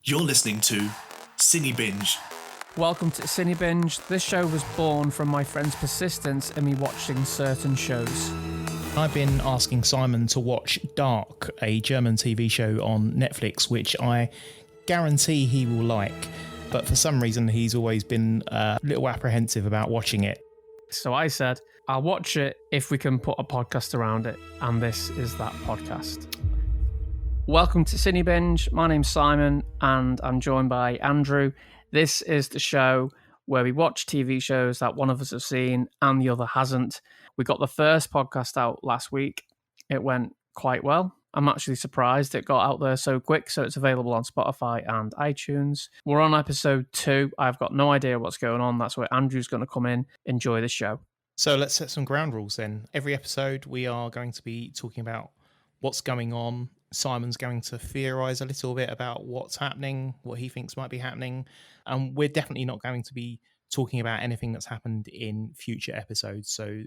You're listening to Cine Binge. Welcome to Cine Binge. This show was born from my friend's persistence in me watching certain shows. I've been asking Simon to watch Dark, a German TV show on Netflix, which I guarantee he will like. But for some reason, he's always been a little apprehensive about watching it. So I said, I'll watch it if we can put a podcast around it. And this is that podcast. Welcome to Cine Binge. My name's Simon and I'm joined by Andrew. This is the show where we watch TV shows that one of us have seen and the other hasn't. We got the first podcast out last week. It went quite well. I'm actually surprised it got out there so quick, so it's available on Spotify and iTunes. We're on episode 2. I've got no idea what's going on. That's where Andrew's going to come in. Enjoy the show. So let's set some ground rules then. Every episode, we are going to be talking about what's going on. Simon's going to theorise a little bit about what's happening, what he thinks might be happening. And we're definitely not going to be talking about anything that's happened in future episodes. So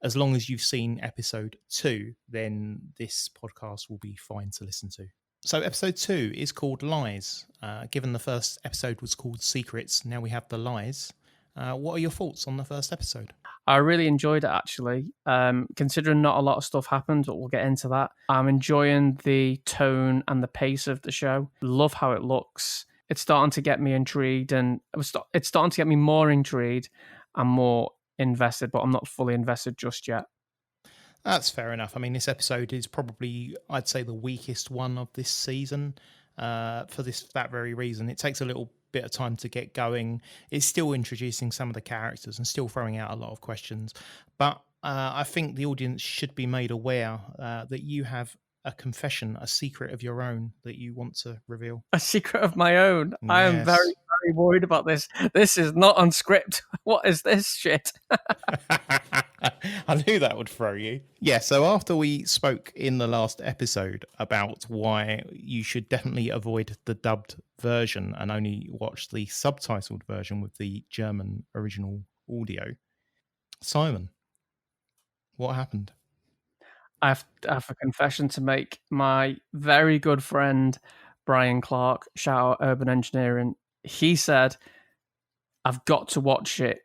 as long as you've seen episode 2, then this podcast will be fine to listen to. So episode 2 is called Lies. Given the first episode was called Secrets, now we have the Lies. What are your thoughts on the first episode? I really enjoyed it, actually. Considering not a lot of stuff happened, but we'll get into that. I'm enjoying the tone and the pace of the show. Love how it looks. It's starting to get me intrigued, and it's starting to get me more intrigued and more invested, but I'm not fully invested just yet. That's fair enough. I mean, this episode is probably, I'd say, the weakest one of this season for that very reason. It takes a little bit of time to get going. It's still introducing some of the characters and still throwing out a lot of questions. But I think the audience should be made aware that you have a confession, a secret of your own that you want to reveal. A secret of my own. Yes. I am very, very worried about this. This is not on script. What is this shit? I knew that would throw you. Yeah, so after we spoke in the last episode about why you should definitely avoid the dubbed version and only watch the subtitled version with the German original audio, Simon, what happened? I have a confession to make. My very good friend, Brian Clark, shout out Urban Engineering, he said, I've got to watch it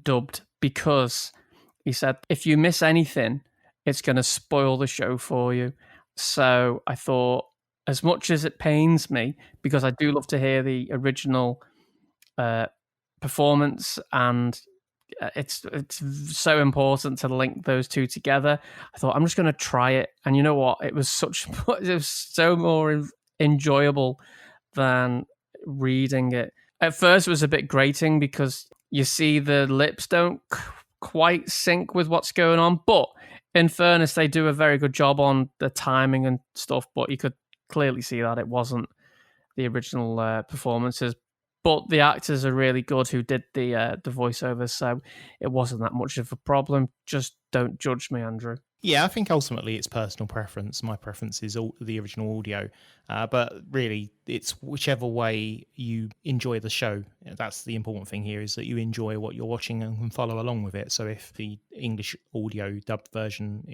dubbed because he said, if you miss anything, it's going to spoil the show for you. So I thought, as much as it pains me, because I do love to hear the original performance and it's so important to link those two together. I thought, I'm just going to try it. And you know what? It was so more enjoyable than reading it. At first, it was a bit grating because you see the lips don't quite sync with what's going on. But in fairness, they do a very good job on the timing and stuff. But you could clearly see that it wasn't the original performances. But the actors are really good who did the voiceovers, so it wasn't that much of a problem. Just don't judge me, Andrew. Yeah, I think ultimately it's personal preference. My preference is the original audio. But really, it's whichever way you enjoy the show. That's the important thing here, is that you enjoy what you're watching and can follow along with it. So if the English audio dubbed version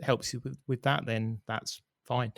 helps you with that, then that's fine.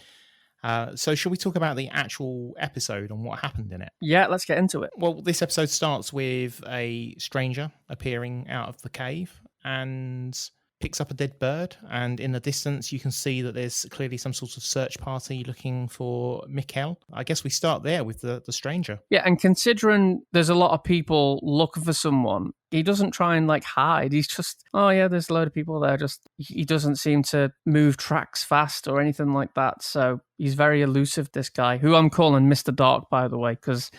So shall we talk about the actual episode and what happened in it? Yeah, let's get into it. Well, this episode starts with a stranger appearing out of the cave and picks up a dead bird. And in the distance, you can see that there's clearly some sort of search party looking for Mikkel. I guess we start there with the stranger. Yeah, and considering there's a lot of people looking for someone, he doesn't try and hide. He's just, oh yeah, there's a load of people there. Just he doesn't seem to move tracks fast or anything like that. So he's very elusive, this guy, who I'm calling Mr. Dark, by the way, because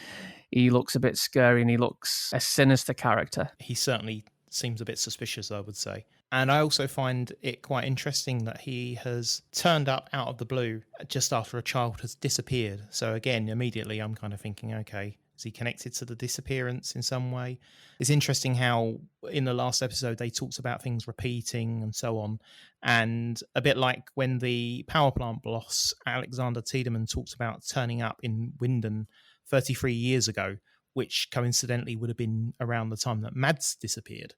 he looks a bit scary and he looks a sinister character. He certainly seems a bit suspicious, I would say. And I also find it quite interesting that he has turned up out of the blue just after a child has disappeared. So again, immediately I'm kind of thinking, okay, is he connected to the disappearance in some way? It's interesting how in the last episode they talked about things repeating and so on. And a bit like when the power plant boss, Alexander Tiedemann, talks about turning up in Winden 33 years ago, which coincidentally would have been around the time that Mads disappeared.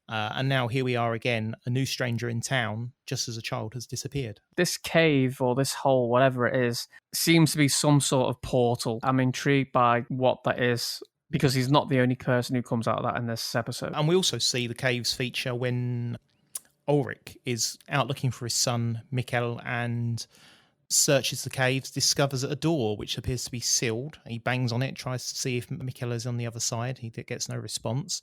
And now here we are again, a new stranger in town, just as a child has disappeared. This cave or this hole, whatever it is, seems to be some sort of portal. I'm intrigued by what that is because he's not the only person who comes out of that in this episode. And we also see the caves feature when Ulrich is out looking for his son, Mikkel, and searches the caves, discovers a door which appears to be sealed. He bangs on it, tries to see if Mikkel is on the other side. He gets no response.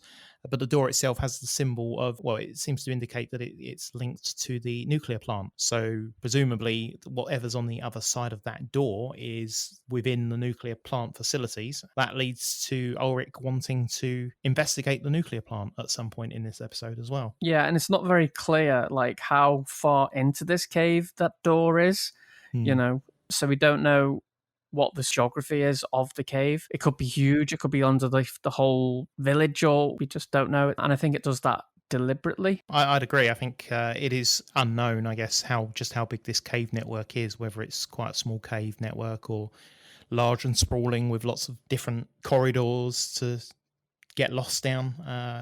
But the door itself has the symbol of, well, it seems to indicate that it's linked to the nuclear plant. So presumably whatever's on the other side of that door is within the nuclear plant facilities. That leads to Ulrich wanting to investigate the nuclear plant at some point in this episode as well. Yeah, and it's not very clear like how far into this cave that door is. You know, so we don't know what the geography is of the cave. It could be huge. It could be under the whole village, or we just don't know. And I think it does that deliberately. I'd agree. I think it is unknown, I guess, how big this cave network is, whether it's quite a small cave network or large and sprawling with lots of different corridors to get lost down.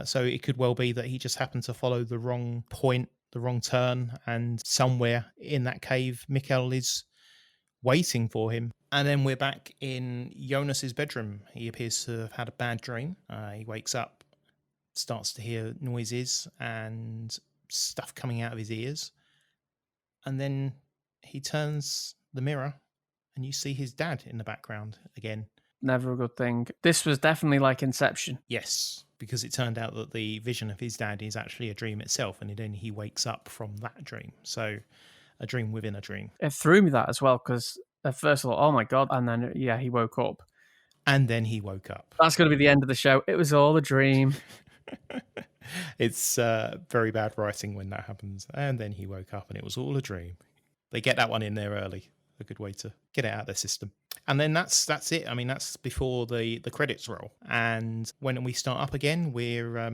So it could well be that he just happened to follow the wrong point, the wrong turn, and somewhere in that cave, Mikkel is waiting for him. And then we're back in Jonas's bedroom. He appears to have had a bad dream. He wakes up, starts to hear noises and stuff coming out of his ears. And then he turns the mirror and you see his dad in the background again. Never a good thing. This was definitely like Inception. Yes, because it turned out that the vision of his dad is actually a dream itself, and then he wakes up from that dream. So a dream within a dream. It threw me that as well, because at first I thought, oh my God, and then, yeah, he woke up. And then he woke up. That's going to be the end of the show. It was all a dream. It's very bad writing when that happens. And then he woke up and it was all a dream. They get that one in there early. A good way to get it out of their system. And then that's it. I mean, that's before the credits roll. And when we start up again, we're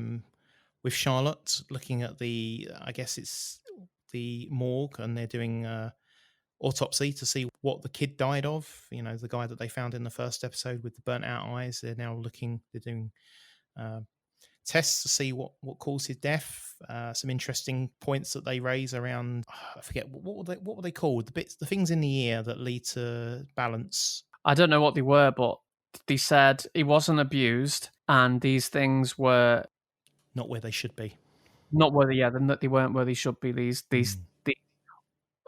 with Charlotte looking at I guess it's the morgue, and they're doing autopsy to see what the kid died of. You know, the guy that they found in the first episode with the burnt out eyes. They're doing tests to see what caused his death. Some interesting points that they raise around, I forget what were they called, the things in the ear that lead to balance. I don't know what they were, but they said he wasn't abused, and these things were not where they should be. Not where they weren't where they should be. These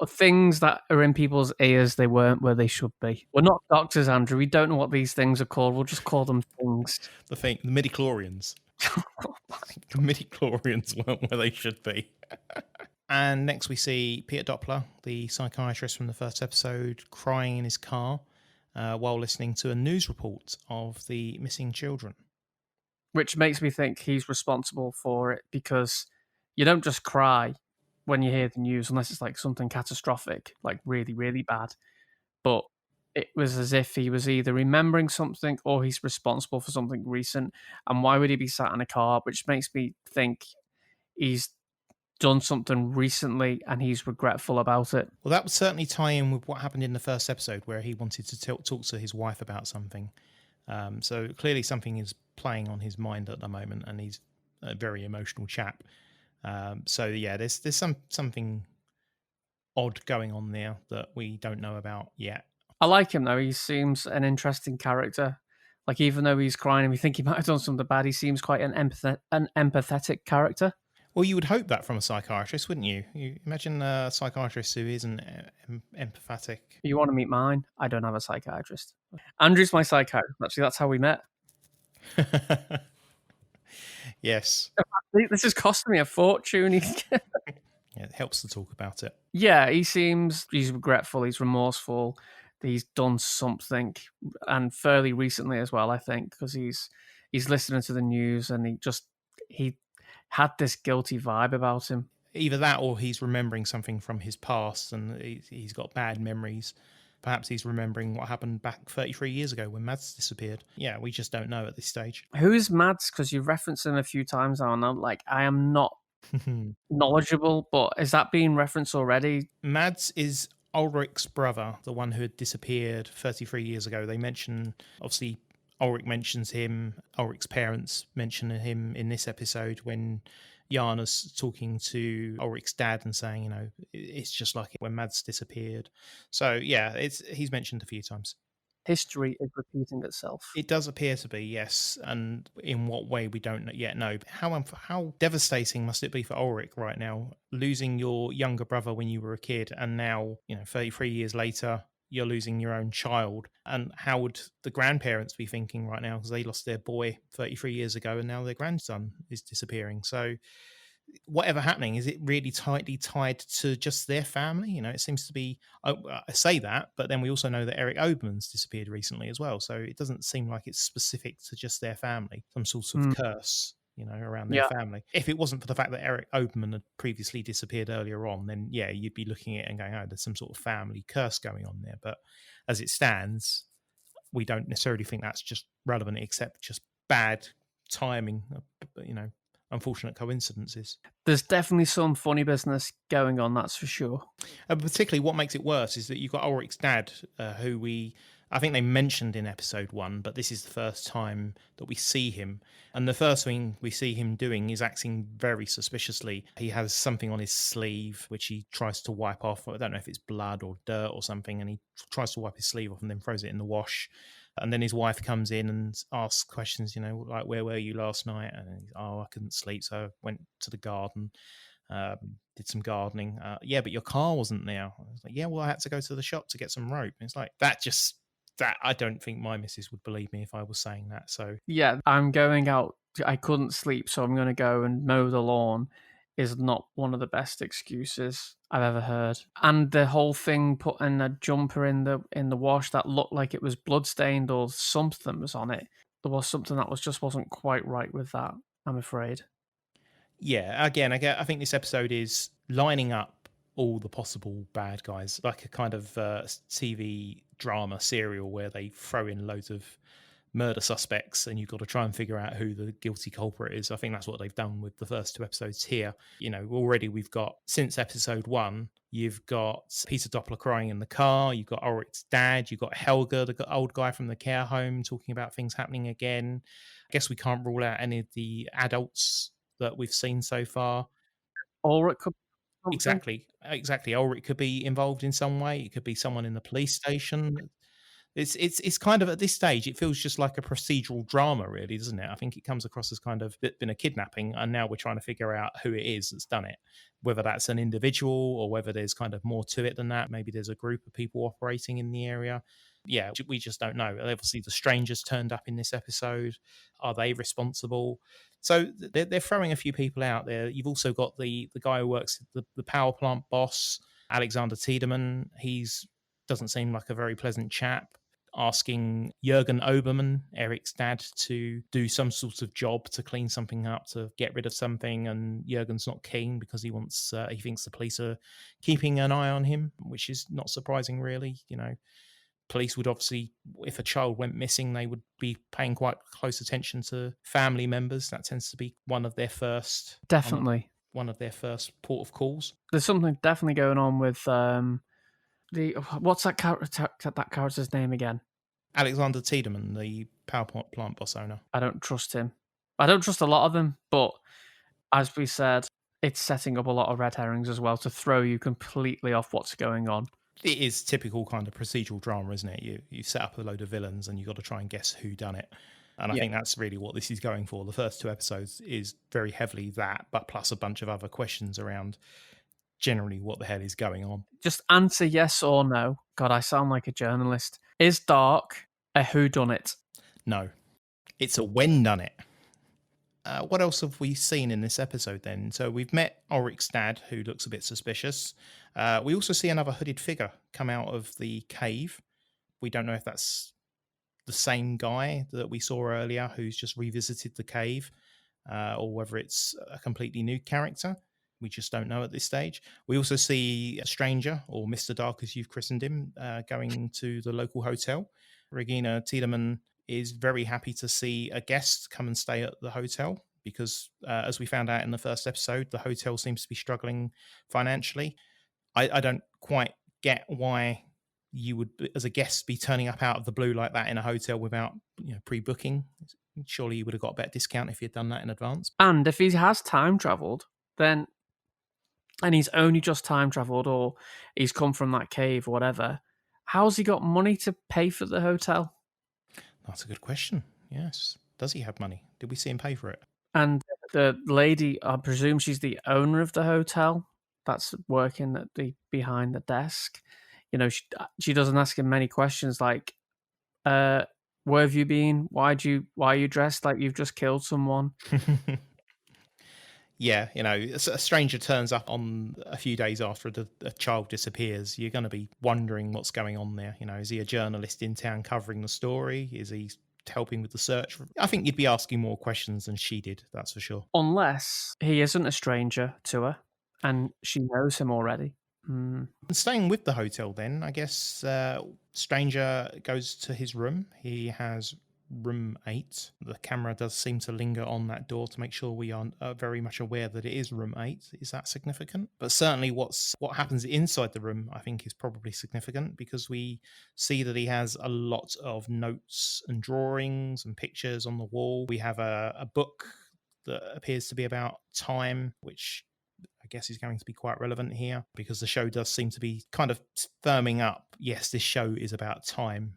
things that are in people's ears, they weren't where they should be. We're not doctors, Andrew. We don't know what these things are called. We'll just call them things. The midichlorians. The midichlorians weren't where they should be. And next we see Peter Doppler, the psychiatrist from the first episode, crying in his car while listening to a news report of the missing children. Which makes me think he's responsible for it, because you don't just cry when you hear the news unless it's like something catastrophic, like really, really bad. But it was as if he was either remembering something or he's responsible for something recent. And why would he be sat in a car? Which makes me think he's done something recently and he's regretful about it. Well, that would certainly tie in with what happened in the first episode, where he wanted to talk to his wife about something. So clearly something is playing on his mind at the moment, and he's a very emotional chap. So yeah, there's something odd going on there that we don't know about yet. I like him though. He seems an interesting character. Like, even though he's crying and we think he might have done something bad, he seems quite an empathetic character. Well, you would hope that from a psychiatrist, wouldn't you? You imagine a psychiatrist who isn't empathetic. You want to meet mine? I don't have a psychiatrist. Andrew's my psychiatrist. Actually, that's how we met. Yes. This is costing me a fortune. Yeah, it helps to talk about it. Yeah, he's regretful, he's remorseful, he's done something, and fairly recently as well, I think, because he's listening to the news and he had this guilty vibe about him. Either that, or he's remembering something from his past and he's got bad memories. Perhaps he's remembering what happened back 33 years ago when Mads disappeared. Yeah, we just don't know at this stage. Who is Mads? Because you've referenced him a few times now, and I am not knowledgeable, but is that being referenced already? Mads is Ulrich's brother, the one who had disappeared 33 years ago. They mention, obviously, Ulrich mentions him. Ulrich's parents mention him in this episode when Janus talking to Ulrich's dad and saying, it's just like when Mads disappeared. So yeah, he's mentioned a few times. History is repeating itself. It does appear to be, yes, and in what way we don't yet know. How devastating must it be for Ulrich right now, losing your younger brother when you were a kid, and now 33 years later you're losing your own child? And how would the grandparents be thinking right now, because they lost their boy 33 years ago, and now their grandson is disappearing? So whatever happening, is it really tightly tied to just their family? It seems to be. I say that, but then we also know that Eric Oberman's disappeared recently as well. So it doesn't seem like it's specific to just their family, some sort of curse, around their family. If it wasn't for the fact that Eric Oberman had previously disappeared earlier on, then yeah, you'd be looking at it and going, oh, there's some sort of family curse going on there. But as it stands, we don't necessarily think that's just relevant, except just bad timing, unfortunate coincidences. There's definitely some funny business going on, that's for sure. Particularly what makes it worse is that you've got Ulrich's dad, who I think they mentioned in episode 1, but this is the first time that we see him. And the first thing we see him doing is acting very suspiciously. He has something on his sleeve, which he tries to wipe off. I don't know if it's blood or dirt or something, and he tries to wipe his sleeve off and then throws it in the wash. And then his wife comes in and asks questions, like, where were you last night? And he's, I couldn't sleep, so I went to the garden, did some gardening. Yeah, but your car wasn't there. I was like, yeah, well, I had to go to the shop to get some rope. And it's like, that I don't think my missus would believe me if I was saying that. So yeah, I'm going out. I couldn't sleep, so I'm going to go and mow the lawn is not one of the best excuses I've ever heard. And the whole thing putting a jumper in the wash that looked like it was bloodstained or something was on it. There was something that wasn't quite right with that, I'm afraid. Yeah, again, I think this episode is lining up all the possible bad guys, like a kind of TV drama serial where they throw in loads of murder suspects and you've got to try and figure out who the guilty culprit is. I think that's what they've done with the first 2 episodes here. Already we've got, since episode 1, you've got Peter Doppler crying in the car, you've got Ulrich's dad, you've got Helga, the old guy from the care home, talking about things happening again. I guess we can't rule out any of the adults that we've seen so far. Ulrich could Exactly. Ulrich could be involved in some way. It could be someone in the police station. It's kind of, at this stage, it feels just like a procedural drama, really, doesn't it? I think it comes across as kind of been a kidnapping, and now we're trying to figure out who it is that's done it. Whether that's an individual or whether there's kind of more to it than that. Maybe there's a group of people operating in the area. Yeah, we just don't know. Obviously, the strangers turned up in this episode. Are they responsible? So they're throwing a few people out there. You've also got the guy who works at the power plant boss, Alexander Tiedemann. He's doesn't seem like a very pleasant chap, asking Jürgen Oberman, Eric's dad, to do some sort of job to clean something up, to get rid of something, and Jürgen's not keen because he thinks the police are keeping an eye on him, which is not surprising, really. Police would obviously, if a child went missing, they would be paying quite close attention to family members. That tends to be one of their first one of their first port of calls. There's something definitely going on with what's that character's name again? Alexander Tiedemann, the power plant boss owner. I don't trust him. I don't trust a lot of them, but as we said, it's setting up a lot of red herrings as well to throw you completely off what's going on. It is typical kind of procedural drama, isn't it? You set up a load of villains and you've got to try and guess who done it. And I think that's really what this is going for. The first 2 episodes is very heavily that, but plus a bunch of other questions around generally what the hell is going on. Just answer yes or no. God, I sound like a journalist. Is Dark a whodunit? No. It's a whendunit. What else have we seen in this episode then? So we've met Ulrich's dad, who looks a bit suspicious. We also see another hooded figure come out of the cave. We don't know if that's the same guy that we saw earlier who's just revisited the cave, or whether it's a completely new character. We just don't know at this stage. We also see a stranger, or Mr. Dark as you've christened him, going to the local hotel. Regina Tiedemann is very happy to see a guest come and stay at the hotel because, as we found out in the first episode, the hotel seems to be struggling financially. I don't quite get why you would, as a guest, be turning up out of the blue like that in a hotel without pre-booking. Surely he would have got a better discount if he had done that in advance. And if he has time traveled, then, and he's only just time traveled, or he's come from that cave or whatever, how's he got money to pay for the hotel? That's a good question. Yes. Does he have money? Did we see him pay for it? And the lady, I presume she's the owner of the hotel that's working at behind the desk. You know, she doesn't ask him many questions like, where have you been? Why are you dressed like you've just killed someone? Yeah, you know, a stranger turns up on a few days after a child disappears. You're going to be wondering what's going on there. You know, is he a journalist in town covering the story? Is he helping with the search? I think you'd be asking more questions than she did, that's for sure. Unless he isn't a stranger to her and she knows him already. And staying with the hotel then, I guess Stranger goes to his room. He has room 8. The camera does seem to linger on that door to make sure we are very much aware that it is room 8. Is that significant? But certainly what happens inside the room, I think, is probably significant, because we see that he has a lot of notes and drawings and pictures on the wall. We have a book that appears to be about time, which I guess is going to be quite relevant here, because the show does seem to be kind of firming up. Yes, this show is about time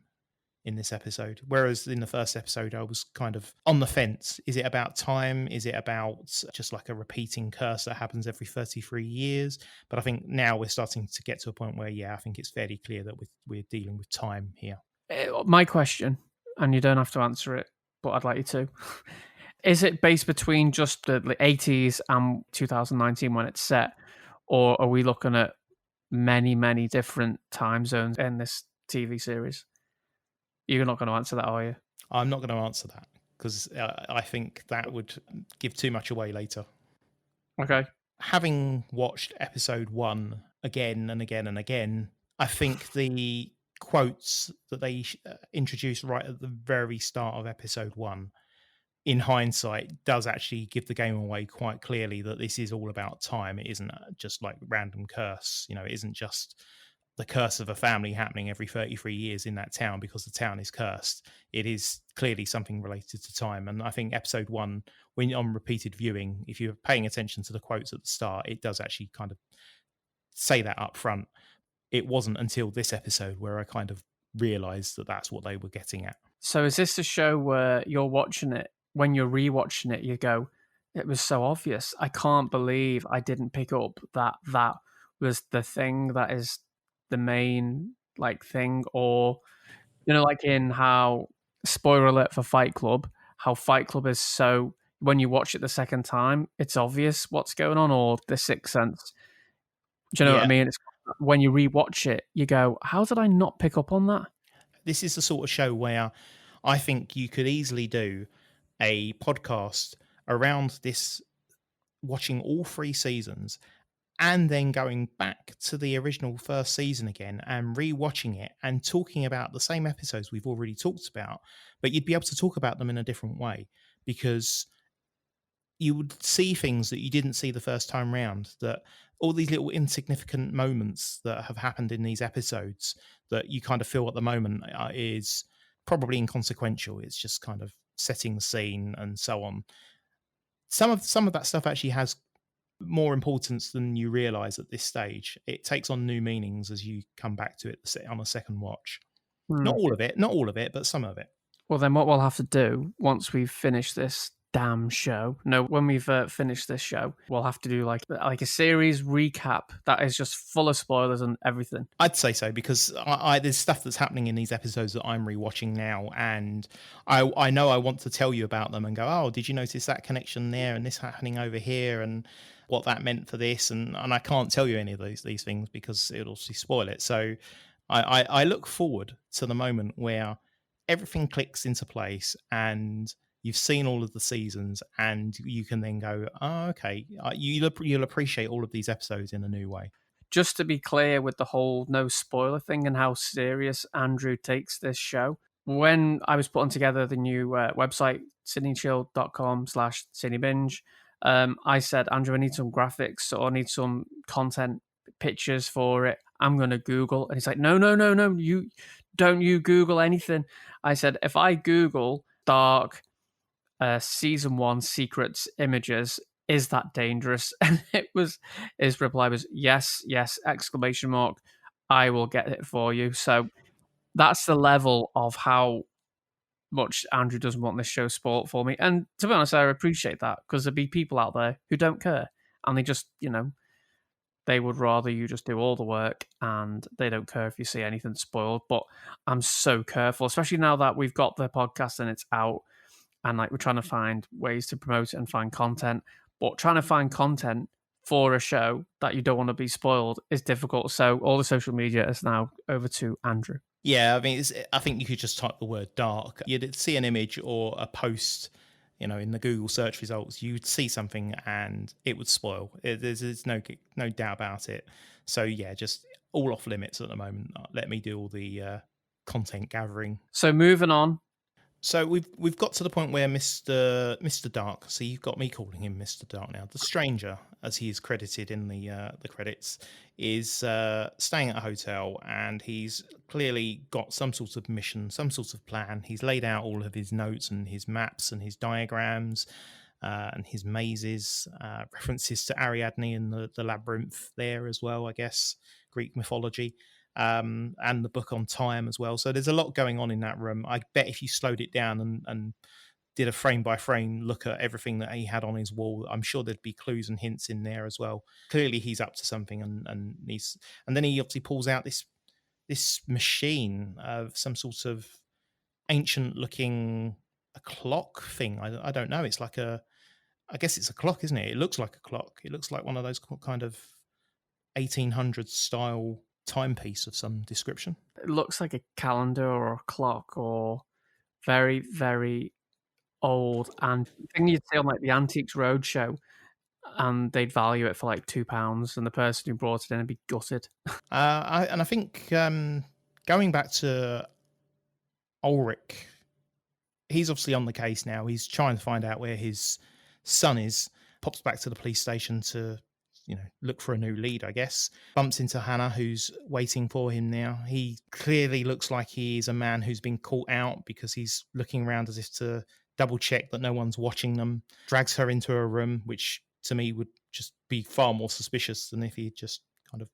in this episode, whereas in the first episode I was kind of on the fence. Is it about time? Is it about just like a repeating curse that happens every 33 years? But I think now we're starting to get to a point where, yeah, I think it's fairly clear that we're dealing with time here. My question, and you don't have to answer it, but I'd like you to. Is it based between just the 80s and 2019 when it's set, or are we looking at many, many different time zones in this TV series? You're not going to answer that, are you? I'm not going to answer that, because I think that would give too much away later. Okay. Having watched episode 1 again and again and again, I think the quotes that they introduced right at the very start of episode 1, in hindsight, does actually give the game away quite clearly that this is all about time. It isn't just like random curse. You know, it isn't just the curse of a family happening every 33 years in that town because the town is cursed. It is clearly something related to time. And I think episode 1, when on repeated viewing, if you're paying attention to the quotes at the start, it does actually kind of say that up front. It wasn't until this episode where I kind of realized that that's what they were getting at. So is this a show where you're watching it, when you're rewatching it, you go, it was so obvious. I can't believe I didn't pick up that was the thing that is the main like thing? Or, you know, like in how, spoiler alert for Fight Club, how Fight Club is so, when you watch it the second time, it's obvious what's going on, or The Sixth Sense. Do you know what I mean? It's when you rewatch it, you go, how did I not pick up on that? This is the sort of show where I think you could easily do a podcast around this, watching all 3 seasons, and then going back to the original first season again and rewatching it and talking about the same episodes we've already talked about, but you'd be able to talk about them in a different way, because you would see things that you didn't see the first time round, that all these little insignificant moments that have happened in these episodes that you kind of feel at the moment is probably inconsequential. It's just kind of setting the scene and so on. Some of that stuff actually has more importance than you realize at this stage. It takes on new meanings as you come back to it on a second watch. Not all of it, but some of it. Well, then what we'll have to do once we've finished this damn show, when we've finished this show, we'll have to do like a series recap that is just full of spoilers and everything. I'd say so, because there's stuff that's happening in these episodes that I'm rewatching now, and I know I want to tell you about them and go, oh, did you notice that connection there and this happening over here and what that meant for this, and I can't tell you any of these things because it'll obviously spoil it. So I look forward to the moment where everything clicks into place and you've seen all of the seasons, and you can then go, oh, okay, you'll appreciate all of these episodes in a new way. Just to be clear with the whole no spoiler thing and how serious Andrew takes this show, when I was putting together the new website, sydneychill.com/cinebinge, I said, Andrew, I need some graphics, or I need some content pictures for it. I'm going to Google. And he's like, no, you don't Google anything. I said, if I Google dark season 1 secrets images. Is that dangerous? And his reply was, yes, yes, exclamation mark. I will get it for you. So that's the level of how much Andrew doesn't want this show spoiled for me. And to be honest, I appreciate that, because there'd be people out there who don't care, and they just, they would rather you just do all the work, and they don't care if you see anything spoiled. But I'm so careful, especially now that we've got the podcast and it's out, and like we're trying to find ways to promote it and find content. But trying to find content for a show that you don't want to be spoiled is difficult. So all the social media is now over to Andrew. Yeah, I mean, I think you could just type the word dark. You'd see an image or a post, in the Google search results. You'd see something and it would spoil. There's no doubt about it. So yeah, just all off limits at the moment. Let me do all the content gathering. So moving on. So we've got to the point where Mr. Dark. So you've got me calling him Mr. Dark now. The stranger, as he is credited in the credits, is staying at a hotel, and he's clearly got some sort of mission, some sort of plan. He's laid out all of his notes and his maps and his diagrams and his mazes, references to Ariadne and the labyrinth there as well, I guess, Greek mythology. And the book on time as well. So there's a lot going on in that room. I bet if you slowed it down and did a frame by frame look at everything that he had on his wall, I'm sure there'd be clues and hints in there as well. Clearly he's up to something, and then he obviously pulls out this machine of some sort of ancient looking a clock thing. I don't know. It's like I guess it's a clock, isn't it? It looks like a clock. It looks like one of those kind of 1800s style timepiece of some description. It looks like a calendar or a clock, or very, very old, and thing you'd see on like the Antiques Roadshow, and they'd value it for like £2, and the person who brought it in would be gutted. I think going back to Ulrich, he's obviously on the case now. He's trying to find out where his son is. Pops back to the police station to look for a new lead, I guess. Bumps into Hannah, who's waiting for him now. He clearly looks like he's a man who's been caught out, because he's looking around as if to double check that no one's watching them. Drags her into a room, which to me would just be far more suspicious than if he'd just kind of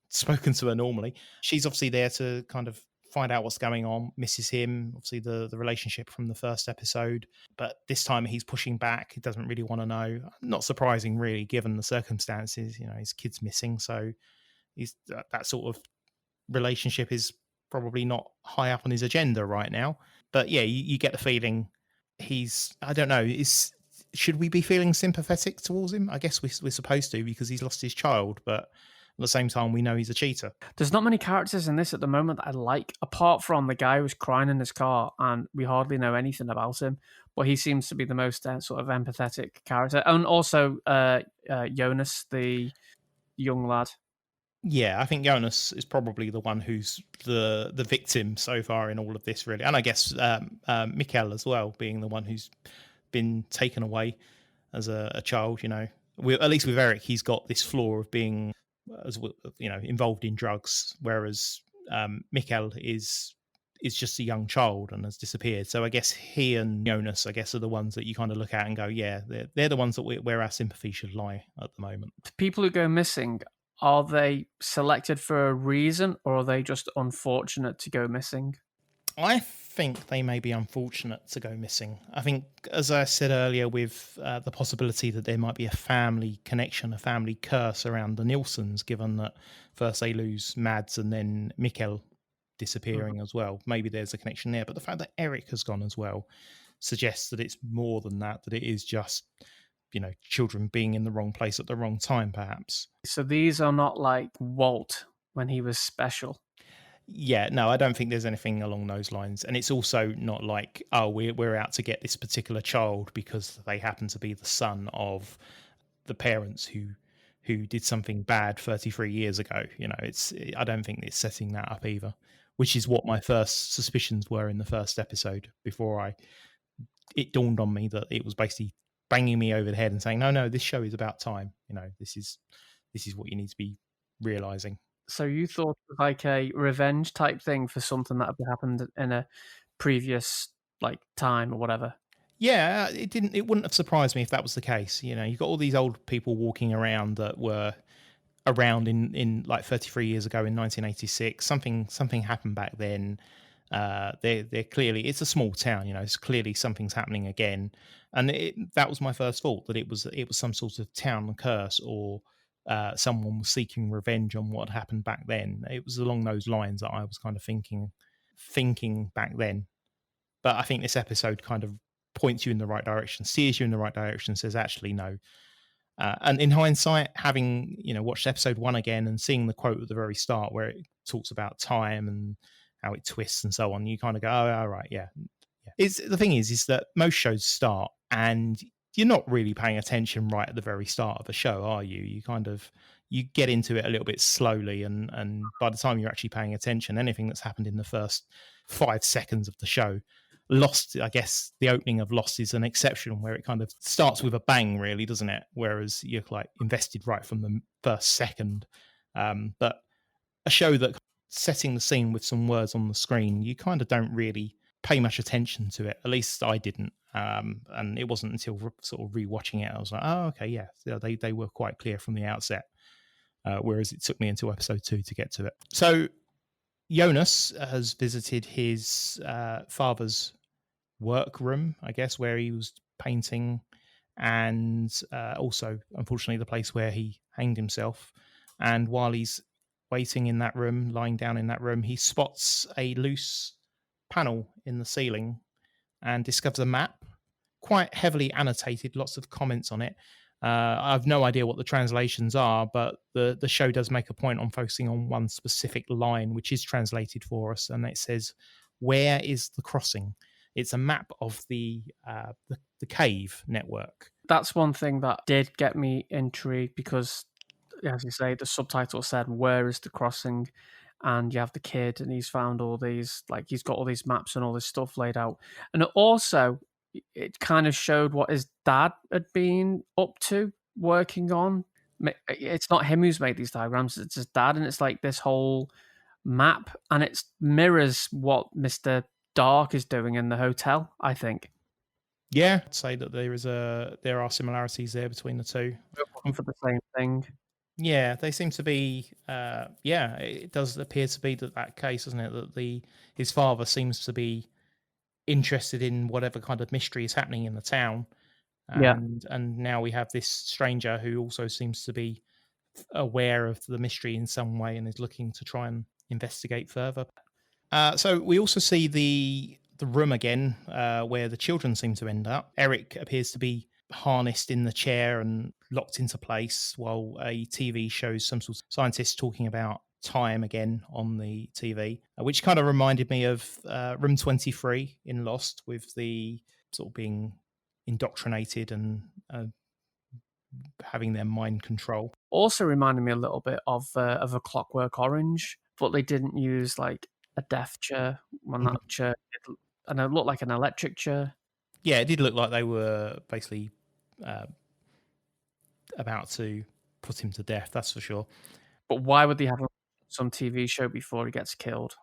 spoken to her normally. She's obviously there to kind of find out what's going on, misses him, obviously the relationship from the first episode, but this time he's pushing back. He doesn't really want to know. Not surprising, really, given the circumstances. His kid's missing, so he's that sort of relationship is probably not high up on his agenda right now. But yeah, you get the feeling I don't know, should we be feeling sympathetic towards him? I guess we're supposed to, because he's lost his child, but at the same time, we know he's a cheater. There's not many characters in this at the moment that I like, apart from the guy who's crying in his car, and we hardly know anything about him. But he seems to be the most sort of empathetic character. And also Jonas, the young lad. Yeah, I think Jonas is probably the one who's the victim so far in all of this, really. And I guess Mikkel as well, being the one who's been taken away as a child. At least with Eric, he's got this flaw of being involved in drugs, whereas Mikkel is just a young child and has disappeared. So I guess he and Jonas, I guess, are the ones that you kind of look at and go, yeah, they're the ones that where our sympathy should lie at the moment. The people who go missing, are they selected for a reason, or are they just unfortunate to go missing? I think they may be unfortunate to go missing. I think, as I said earlier, with the possibility that there might be a family connection, a family curse around the Nilsons, given that first they lose Mads and then Mikkel disappearing as well. Maybe there's a connection there. But the fact that Eric has gone as well suggests that it's more than that it is just, children being in the wrong place at the wrong time, perhaps. So these are not like Walt when he was special. Yeah, no, I don't think there's anything along those lines. And it's also not like, oh, we're out to get this particular child because they happen to be the son of the parents who did something bad 33 years ago. I don't think it's setting that up either, which is what my first suspicions were in the first episode, before it dawned on me that it was basically banging me over the head and saying, no, this show is about time. This is what you need to be realizing. So you thought it was like a revenge type thing for something that had happened in a previous time or whatever? Yeah, it wouldn't have surprised me if that was the case. You know, you've got all these old people walking around that were around in like 33 years ago in 1986. Something happened back then. They're clearly, it's a small town, you know, it's clearly something's happening again. And that was my first thought, that it was some sort of town curse, or someone was seeking revenge on what had happened back then. It was along those lines that I was kind of thinking back then. But I think this episode kind of points you in the right direction, steers you in the right direction, says actually no. And in hindsight, having watched episode 1 again and seeing the quote at the very start where it talks about time and how it twists and so on, you kind of go, oh, all right, yeah. The thing is that most shows start and you're not really paying attention right at the very start of a show, are you? You get into it a little bit slowly, and by the time you're actually paying attention, anything that's happened in the first 5 seconds of the show, Lost, I guess the opening of Lost is an exception where it kind of starts with a bang, really, doesn't it? Whereas you're like invested right from the first second. But a show that setting the scene with some words on the screen, you kind of don't really pay much attention to it. At least I didn't. And it wasn't until sort of rewatching it, I was like, oh, okay, yeah, they were quite clear from the outset. Whereas it took me until episode 2 to get to it. So Jonas has visited his father's workroom, I guess, where he was painting, and also, unfortunately, the place where he hanged himself. And while he's waiting in that room, lying down in that room, he spots a loose panel in the ceiling and discovers a map, quite heavily annotated, lots of comments on it. I have no idea what the translations are, but the show does make a point on focusing on one specific line, which is translated for us, and it says, "Where is the crossing?" It's a map of the cave network. That's one thing that did get me intrigued because, as you say, the subtitle said, "Where is the crossing?" And you have the kid, and he's found all these, like, he's got all these maps and all this stuff laid out. And it kind of showed what his dad had been up to, working on. It's not him who's made these diagrams, it's his dad, and it's like this whole map, and it mirrors what Mr. Dark is doing in the hotel, I think. Yeah, I'd say that there are similarities there between the two. For the same thing. Yeah, they seem to be. It does appear to be that case, doesn't it? That his father seems to be interested in whatever kind of mystery is happening in the town, and now we have this stranger who also seems to be aware of the mystery in some way and is looking to try and investigate further. So we also see the room again, where the children seem to end up. Eric appears to be harnessed in the chair and locked into place, while a TV shows some sort of scientists talking about time again on the TV, which kind of reminded me of Room 23 in Lost, with the sort of being indoctrinated and having their mind control. Also reminded me a little bit of A Clockwork Orange, but they didn't use like a death chair. Well, not a chair, and it looked like an electric chair. Yeah, it did look like they were basically about to put him to death, that's for sure. But why would they have him on some TV show before he gets killed?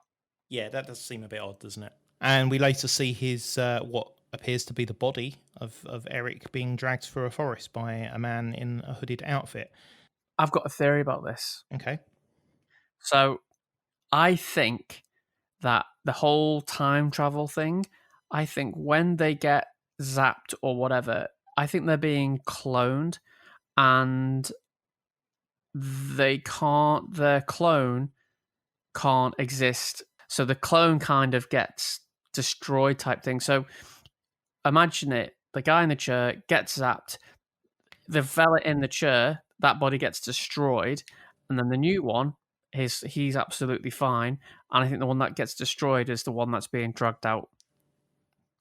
Yeah, that does seem a bit odd, doesn't it? And we later see his what appears to be the body of Eric being dragged through a forest by a man in a hooded outfit. I've got a theory about this. Okay. So I think that the whole time travel thing, I think when they get zapped or whatever, I think they're being cloned, and their clone can't exist. So the clone kind of gets destroyed type thing. So imagine it, the guy in the chair gets zapped, the fella in the chair, that body gets destroyed, and then the new one, he's absolutely fine. And I think the one that gets destroyed is the one that's being dragged out.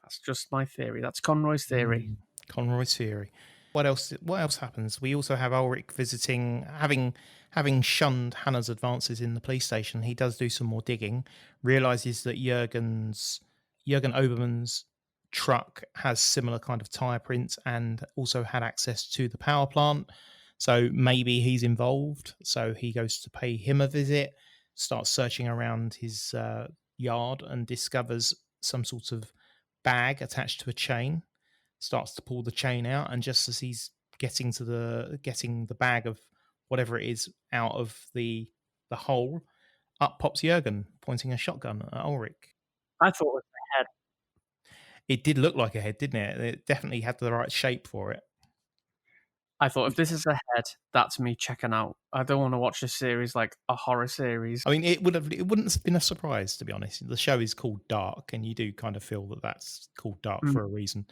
That's just my theory. That's Conroy's theory. Conroy's theory. What else happens? We also have Ulrich visiting, having shunned Hannah's advances in the police station. He does do some more digging, realizes that Jürgen Obermann's truck has similar kind of tire prints and also had access to the power plant. So maybe he's involved. So he goes to pay him a visit, starts searching around his yard, and discovers some sort of bag attached to a chain. starts to pull the chain out, and just as he's getting the bag of whatever it is out of the hole, up pops Jurgen pointing a shotgun at Ulrich. I thought it was the head. It did look like a head, didn't it? It definitely had the right shape for it. I thought, if this is a head, that's me checking out. I don't want to watch a series like a horror series. I mean, it wouldn't have been a surprise, to be honest. The show is called Dark, and you do kind of feel that that's called Dark for a reason.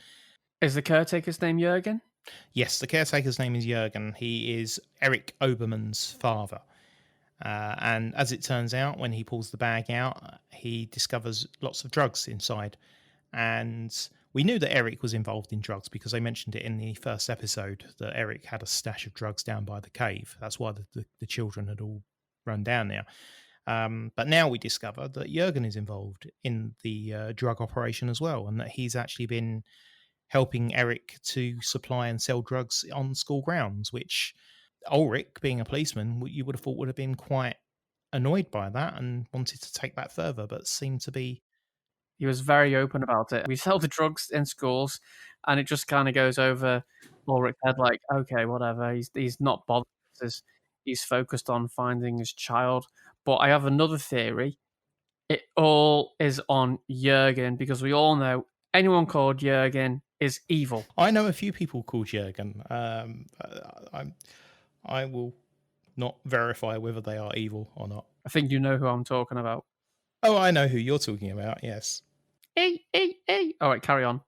Is the caretaker's name Jurgen? Yes, the caretaker's name is Jurgen. He is Eric Obermann's father. And as it turns out, when he pulls the bag out, he discovers lots of drugs inside. And we knew that Eric was involved in drugs because they mentioned it in the first episode, that Eric had a stash of drugs down by the cave. That's why the children had all run down there. But now we discover that Jurgen is involved in the drug operation as well, and that he's actually been helping Eric to supply and sell drugs on school grounds, which Ulrich, being a policeman, you would have thought would have been quite annoyed by that and wanted to take that further, but seemed to be... He was very open about it. We sell the drugs in schools, and it just kind of goes over Ulrich's head like, okay, whatever. He's not bothered. He's focused on finding his child. But I have another theory. It all is on Jurgen, because we all know anyone called Jurgen is evil. I know a few people called Jurgen. I will not verify whether they are evil or not. I think you know who I'm talking about. Oh, I know who you're talking about, yes. Hey. All right, carry on.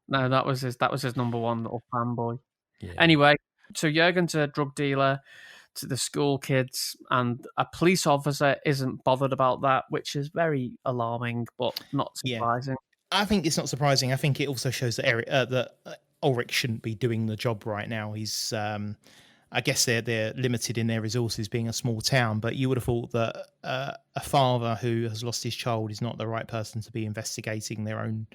No, that was his number one little fanboy. Yeah. Anyway, so Jurgen's a drug dealer to the school kids, and a police officer isn't bothered about that, which is very alarming, but not surprising. Yeah. I think it's not surprising. I think it also shows that Ulrich shouldn't be doing the job right now. He's, I guess they're limited in their resources, being a small town. But you would have thought that a father who has lost his child is not the right person to be investigating their own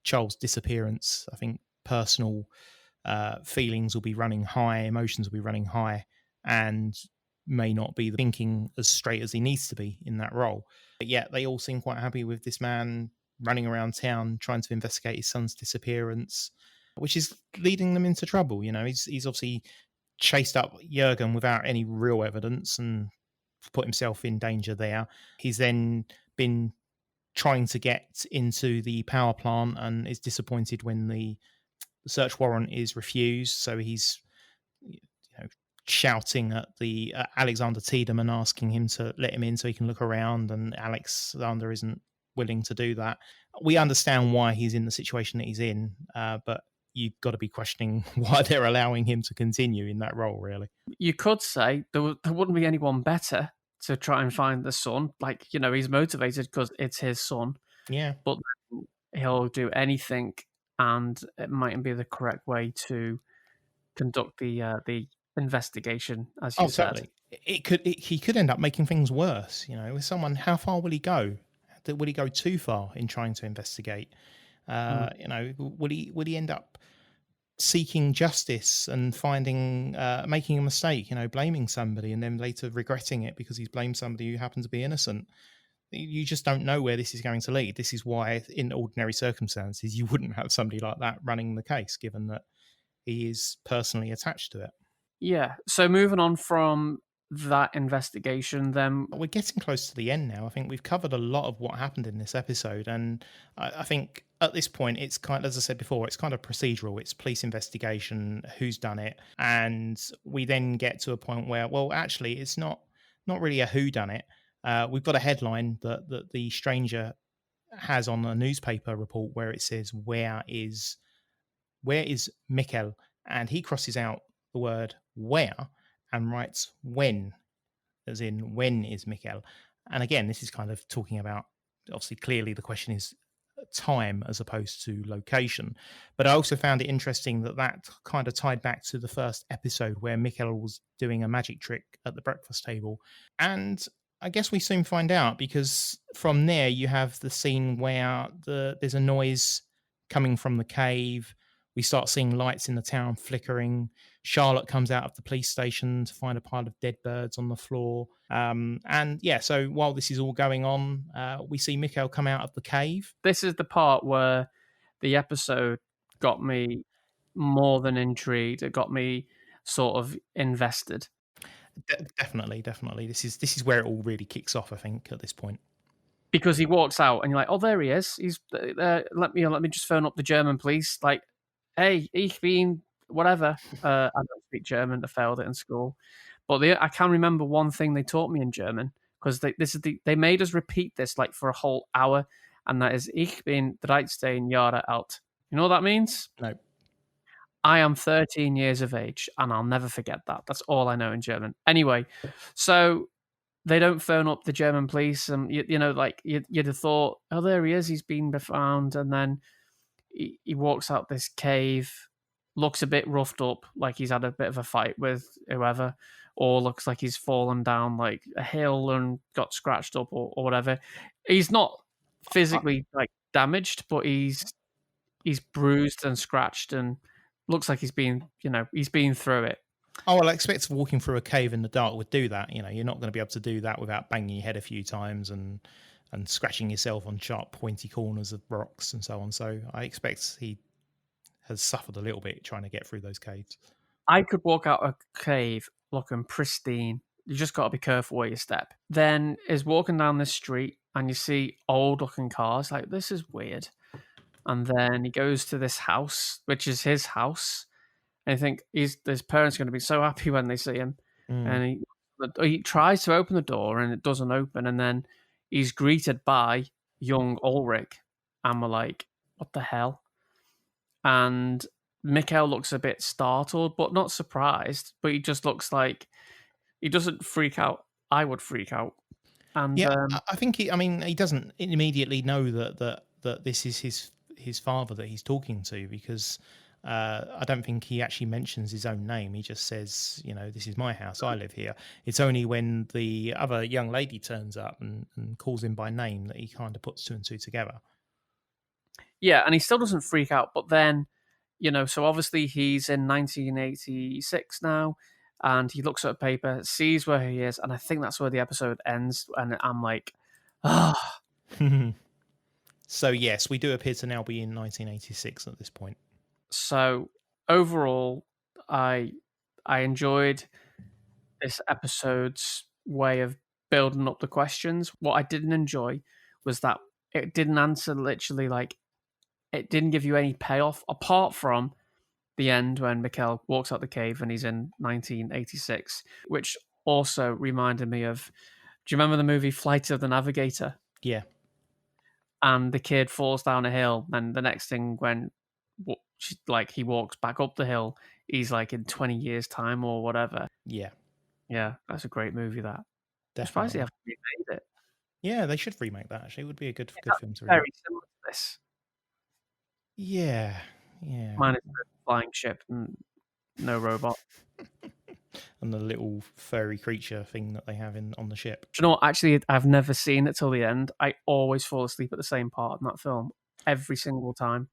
child's disappearance. I think personal feelings will be running high, emotions will be running high, and may not be thinking as straight as he needs to be in that role. But yet they all seem quite happy with this man running around town trying to investigate his son's disappearance, which is leading them into trouble. You know, he's obviously chased up Jurgen without any real evidence and put himself in danger there. He's then been trying to get into the power plant and is disappointed when the search warrant is refused. So he's shouting at the Alexander Tiedemann, asking him to let him in so he can look around, and Alexander isn't willing to do that. We understand why he's in the situation that he's in, but you've got to be questioning why they're allowing him to continue in that role, really. You could say there wouldn't be anyone better to try and find the son. Like, he's motivated because it's his son. Yeah. But he'll do anything, and it mightn't be the correct way to conduct the investigation, as you said. Totally. He could end up making things worse. With someone, how far will he go? Will he go too far in trying to investigate? Will he end up seeking justice and making a mistake, blaming somebody and then later regretting it because he's blamed somebody who happened to be innocent? You just don't know where this is going to lead. This is why, in ordinary circumstances, you wouldn't have somebody like that running the case, given that he is personally attached to it. Yeah. So moving on from that investigation, then we're getting close to the end now. I think we've covered a lot of what happened in this episode, and I think at this point it's kind of, as I said before, it's kind of procedural. It's police investigation, who's done it, and we then get to a point where, well, actually it's not really a who done it. We've got a headline that the stranger has on a newspaper report where it says, where is Mikkel? And he crosses out the word where and writes when, as in when is Mikkel? And again, this is kind of talking about, obviously, clearly the question is time as opposed to location. But I also found it interesting that kind of tied back to the first episode where Mikkel was doing a magic trick at the breakfast table. And I guess we soon find out, because from there you have the scene where there's a noise coming from the cave. We start seeing lights in the town flickering. Charlotte comes out of the police station to find a pile of dead birds on the floor. So while this is all going on, we see Mikkel come out of the cave. This is the part where the episode got me more than intrigued. It got me sort of invested. Definitely. This is where it all really kicks off, I think, at this point. Because he walks out and you're like, oh, there he is. He's let me just phone up the German police. Like, hey, ich bin whatever. I don't speak German. I failed it in school, but I can remember one thing they taught me in German because they made us repeat this like for a whole hour, and that is ich bin 13 Jahre alt. You know what that means? No. I am 13 years of age, and I'll never forget that. That's all I know in German. Anyway, so they don't phone up the German police, and you know, like you'd have thought, oh, there he is, he's been found, and then he walks out this cave, looks a bit roughed up, like he's had a bit of a fight with whoever, or looks like he's fallen down like a hill and got scratched up or whatever. He's not physically like damaged, but he's bruised and scratched and looks like he's been through it. Oh, well, I expect walking through a cave in the dark would do that. You know, you're not going to be able to do that without banging your head a few times and scratching yourself on sharp, pointy corners of rocks and so on. So I expect he has suffered a little bit trying to get through those caves. I could walk out a cave looking pristine. You just got to be careful where you step. Then is walking down this street and you see old looking cars. Like, this is weird. And then he goes to this house, which is his house. And I think his parents are going to be so happy when they see him. And he tries to open the door and it doesn't open. And then he's greeted by young Ulrich. And we're like, what the hell? And Mikhail looks a bit startled, but not surprised. But he just looks like he doesn't freak out. I would freak out. And yeah, I think he doesn't immediately know that this is his father that he's talking to, because I don't think he actually mentions his own name. He just says, you know, this is my house, I live here. It's only when the other young lady turns up and calls him by name that he kind of puts two and two together. Yeah, and he still doesn't freak out. But then, you know, so obviously he's in 1986 now, and he looks at a paper, sees where he is, and I think that's where the episode ends. And I'm like, ah. So yes, we do appear to now be in 1986 at this point. So overall, I enjoyed this episode's way of building up the questions. What I didn't enjoy was that it didn't answer literally, like, it didn't give you any payoff apart from the end when Mikhail walks out the cave and he's in 1986, which also reminded me of, do you remember the movie Flight of the Navigator? Yeah. And the kid falls down a hill, and the next thing when he walks back up the hill, he's like in 20 years time or whatever. Yeah, that's a great movie. That definitely. I'm surprised they haven't remade it. Yeah, they should remake that. Actually, it would be a good film to very remake. similar to this. Yeah. Minus the flying ship and no robot. And the little furry creature thing that they have on the ship. Do you know what? Actually, I've never seen it till the end. I always fall asleep at the same part in that film every single time.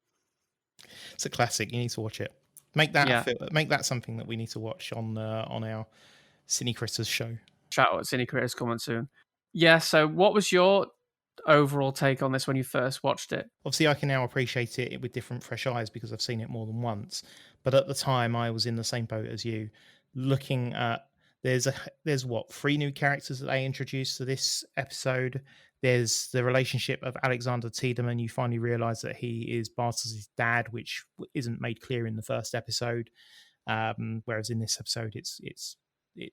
It's a classic. You need to watch it. Make that something that we need to watch on our Cine Critters show. Shout out Cine Critters coming soon. Yeah. So, what was your overall take on this when you first watched it? Obviously, I can now appreciate it with different fresh eyes because I've seen it more than once. But at the time, I was in the same boat as you, looking at there's 3 new characters that they introduced to this episode. There's the relationship of Alexander Tiedemann. You finally realise that he is Bartos' dad, which isn't made clear in the first episode. Whereas in this episode,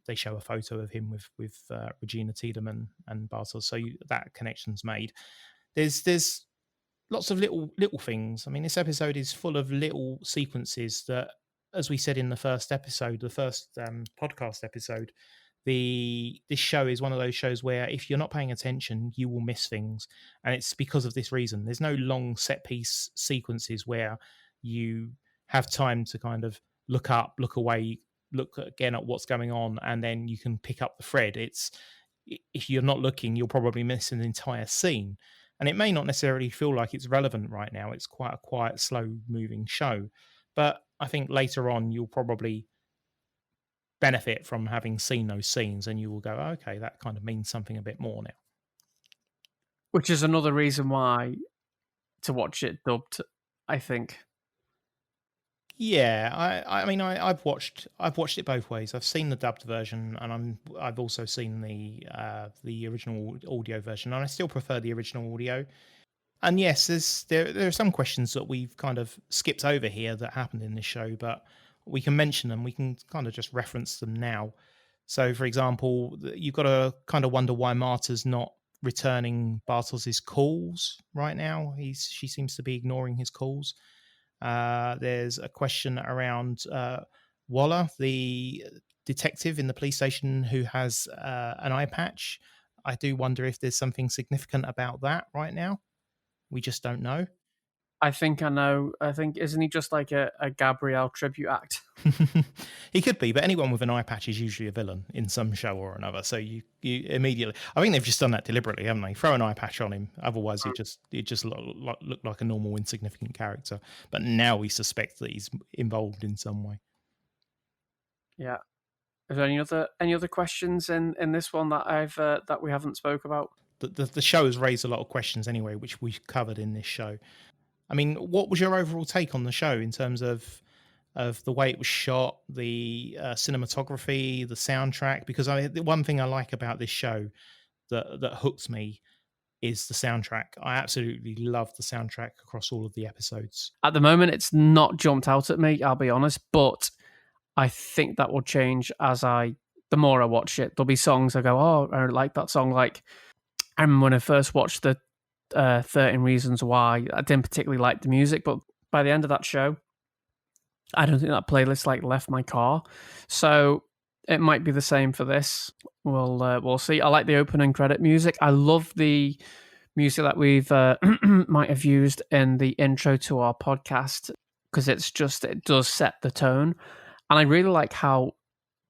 they show a photo of him with Regina Tiedemann and Bartos, so that connection's made. There's lots of little things. I mean, this episode is full of little sequences that, as we said in the first episode, the first podcast episode, this show is one of those shows where if you're not paying attention, you will miss things, and it's because of this reason. There's no long set piece sequences where you have time to kind of look up, look away, look again at what's going on, and then you can pick up the thread. It's, if you're not looking, you'll probably miss an entire scene, and it may not necessarily feel like it's relevant right now. It's quite a quiet, slow moving show, but I think later on you'll probably benefit from having seen those scenes, and you will go, oh, okay, that kind of means something a bit more now. Which is another reason why to watch it dubbed, I think. Yeah, I've watched it both ways. I've seen the dubbed version, and I've also seen the original audio version, and I still prefer the original audio. And yes, there are some questions that we've kind of skipped over here that happened in this show, but we can mention them. We can kind of just reference them now. So, for example, you've got to kind of wonder why Marta's not returning Bartos's calls right now. She seems to be ignoring his calls. There's a question around Waller, the detective in the police station who has an eye patch. I do wonder if there's something significant about that right now. We just don't know. I think I know. I think, isn't he just like a Gabrielle tribute act? He could be, but anyone with an eye patch is usually a villain in some show or another. So you immediately, I think they've just done that deliberately, haven't they? Throw an eye patch on him. Otherwise, it just look like a normal insignificant character. But now we suspect that he's involved in some way. Yeah. Is there any other questions in this one that that we haven't spoke about? The show has raised a lot of questions anyway, which we've covered in this show. I mean, what was your overall take on the show in terms of the way it was shot, the cinematography, the soundtrack? Because the one thing I like about this show that hooks me is the soundtrack. I absolutely love the soundtrack across all of the episodes. At the moment, it's not jumped out at me, I'll be honest, but I think that will change the more I watch it. There'll be songs I go, oh, I like that song. Like, I remember when I first watched the 13 Reasons Why, I didn't particularly like the music, but by the end of that show, I don't think that playlist left my car. So it might be the same for this. We'll see. I like the opening credit music. I love the music that we've might have used in the intro to our podcast, because it does set the tone. And I really like how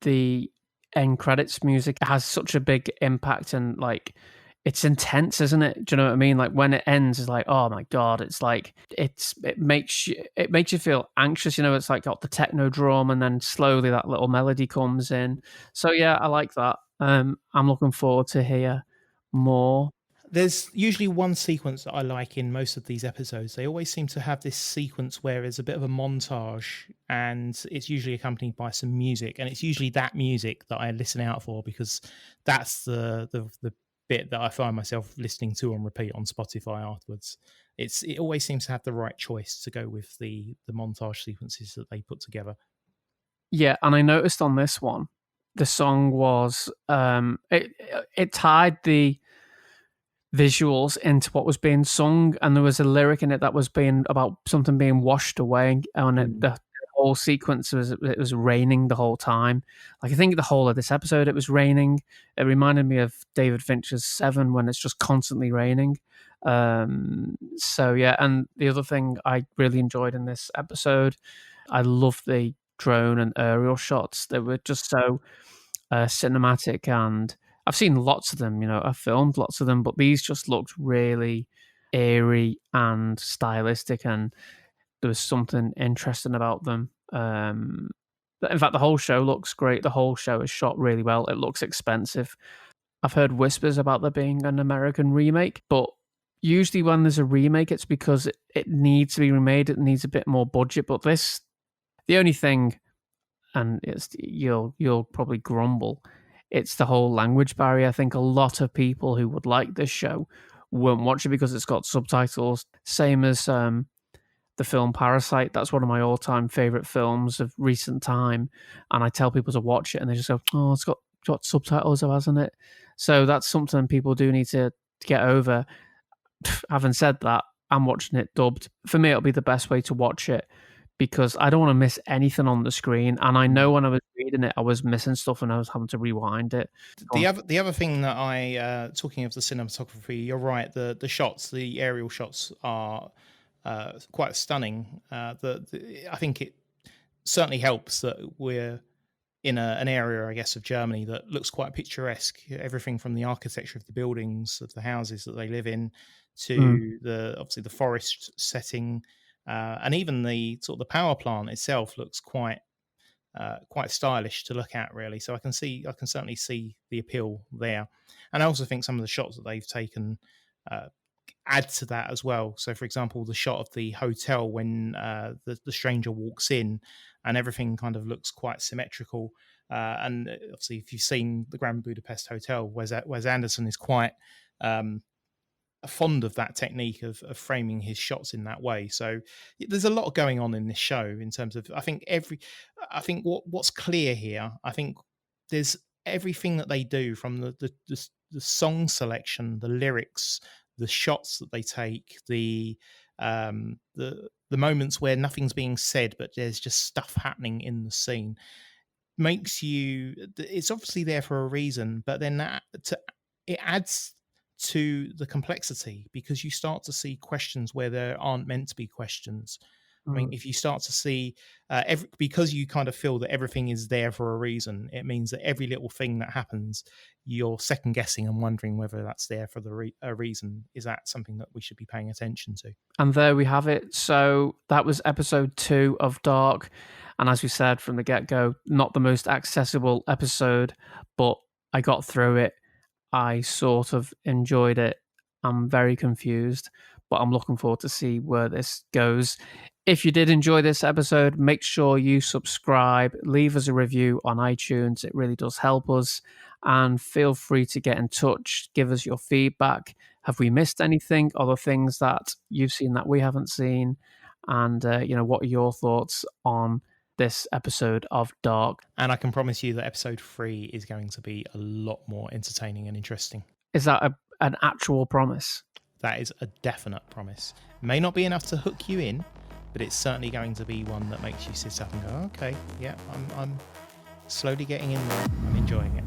the end credits music has such a big impact, and it's intense, isn't it? Do you know what I mean? Like when it ends, it's like, oh my god! It's like it makes you feel anxious. It's like got the techno drum, and then slowly that little melody comes in. So yeah, I like that. I'm looking forward to hear more. There's usually one sequence that I like in most of these episodes. They always seem to have this sequence where there's a bit of a montage, and it's usually accompanied by some music, and it's usually that music that I listen out for, because that's the bit that I find myself listening to on repeat on Spotify afterwards. It always seems to have the right choice to go with the montage sequences that they put together. Yeah, and I noticed on this one, the song was it tied the visuals into what was being sung, and there was a lyric in it that was being about something being washed away, and the whole sequence it was raining the whole time. Like, I think the whole of this episode it was raining. It reminded me of David Fincher's Seven, when it's just constantly raining. So yeah, and the other thing I really enjoyed in this episode, I love the drone and aerial shots. They were just so cinematic, and I've seen lots of them, I've filmed lots of them, but these just looked really eerie and stylistic, and there was something interesting about them. In fact, the whole show looks great. The whole show is shot really well. It looks expensive. I've heard whispers about there being an American remake, but usually when there's a remake, it's because it needs to be remade. It needs a bit more budget. But the only thing, and you'll probably grumble, it's the whole language barrier. I think a lot of people who would like this show won't watch it because it's got subtitles. Same as the film Parasite. That's one of my all-time favorite films of recent time, and I tell people to watch it, and they just go, "Oh, it's got subtitles, hasn't it?" So that's something people do need to get over. Having said that, I'm watching it dubbed. For me, it'll be the best way to watch it, because I don't want to miss anything on the screen. And I know when I was reading it, I was missing stuff and I was having to rewind it. The other thing that talking of the cinematography, you're right. The shots, the aerial shots are quite stunning. I think it certainly helps that we're in an area, I guess, of Germany that looks quite picturesque. Everything from the architecture of the buildings, of the houses that they live in, to obviously the forest setting. And even the sort of the power plant itself looks quite stylish to look at, really. So I can certainly see the appeal there. And I also think some of the shots that they've taken add to that as well. So, for example, the shot of the hotel when the stranger walks in, and everything kind of looks quite symmetrical. And obviously, if you've seen the Grand Budapest Hotel, Wes Anderson is quite fond of that technique of framing his shots in that way. So there's a lot going on in this show in terms of, I think what's clear here, I think there's everything that they do, from the song selection, the lyrics, the shots that they take, the moments where nothing's being said but there's just stuff happening in the scene, makes you, it's obviously there for a reason, but then it adds to the complexity, because you start to see questions where there aren't meant to be questions. I mean, if you start to see because you kind of feel that everything is there for a reason, it means that every little thing that happens, you're second guessing and wondering whether that's there for a reason. Is that something that we should be paying attention to? And there we have it. So that was episode 2 of Dark. And as we said from the get-go, not the most accessible episode, but I got through it. I sort of enjoyed it. I'm very confused, but I'm looking forward to see where this goes. If you did enjoy this episode, make sure you subscribe, leave us a review on iTunes. It really does help us. And feel free to get in touch, give us your feedback. Have we missed anything? Other things that you've seen that we haven't seen? And, what are your thoughts on this episode of Dark? And I can promise you that episode 3 is going to be a lot more entertaining and interesting. Is that an actual promise? That is a definite promise. May not be enough to hook you in, but it's certainly going to be one that makes you sit up and go, okay, yeah, I'm slowly getting in there. I'm enjoying it.